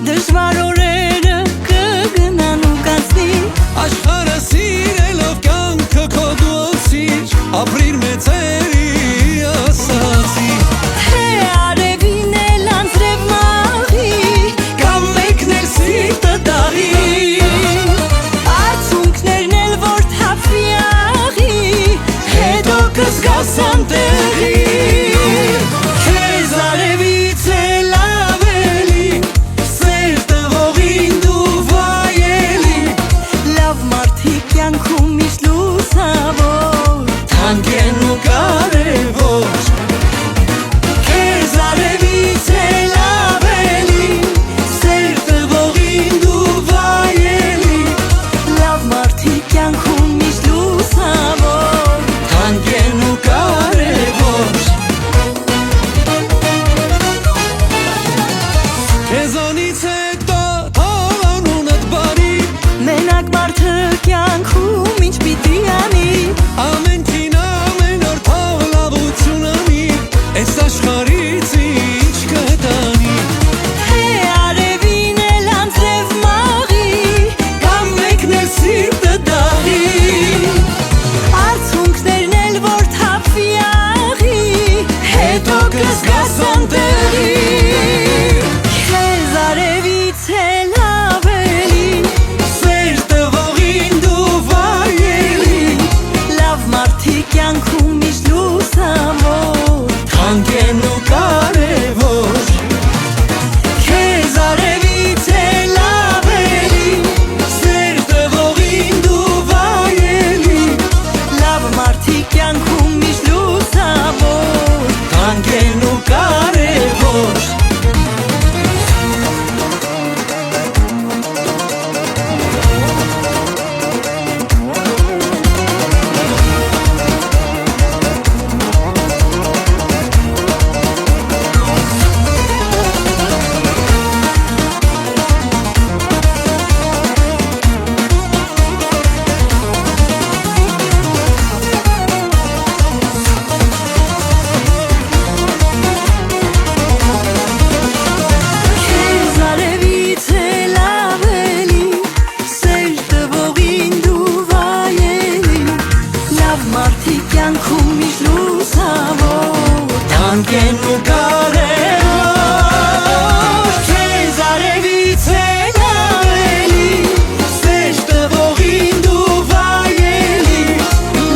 Դժվար օրերը կգնան ու կացնի Աշխարհը սիրելով կյանքը քո դուսիր ապրիր մեծերի ասացի Թե արևին էլ անձրև մաղի Կամ մեկներ սիրտը դարի Արցունքներն էլ որ թափվի աղի Հետո կզգաս անտեղի Քեզ արևից էլ ավելի Սեր տվողին դու վայելի Լավ մարդիկ կյանքում միշտ լուսավոր Թանկ են ու կարևոր Քեզ արևից էլ ավելի Սեր տվողին դու վայելի Լավ մարդիկ կյանքում միշտ լուսավոր Թանկ են ու կարևոր Քեզանից հետո թող անունդ բարի Մենակ մարդը կյանքում ինչ պիտի անի Ամենքին ամեն օր թող լավություն անի Այս աշխարհից ինչ կտանի Թե արևին էլ անձրև մաղի Կամ մեկն էլ սիրտը դահի Արցունքներն էլ որ թափվի աղի Հետո կզգաս անտեղի Քեզ արևից էլ ավելի Սեր տվողին դու վայելի Լավ մարդիկ կյանքում միշտ լուսավոր Թանկ են ու կարևոր Քեզ արևից էլ ավելի Սեր տվողին դու վայելի Լավ մարդիկ կյանքում միշտ լուսավոր Թանկ են ու կարևոր Քեզ արևից էլ ավելի Սեր տվողին դու վայելի Լավ մարդիկ կյանքում միշտ լուսավոր Թանկ են ու կարևոր Քեզ արևից էլ ավելի Սեր տվողին դու վայելի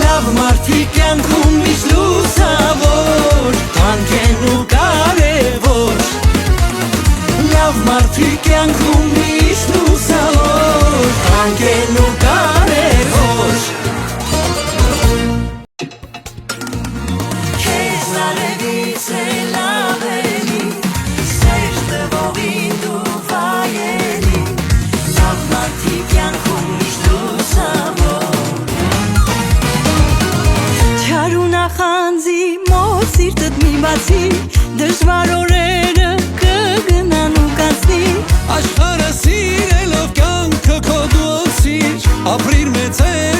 Լավ մարդիկ կյանքում միշտ լուսավոր Թանկ են ու կարևոր Լավ մարդիկ կյանքում միշտ լուսավոր Թանկ են ու կարևոր Քեզ արևից էլ ավելի Սեր տվողին դու վայելի Լավ մարդիկ կյանքում միշտ լուսավոր Չար ու նախանձի մոտ սիրտդ մի բացի Դժվար օրերը կգնան ու կացնի Աշխարհը սիրելով կյանքը քո դուսիր ապրիր մեծեր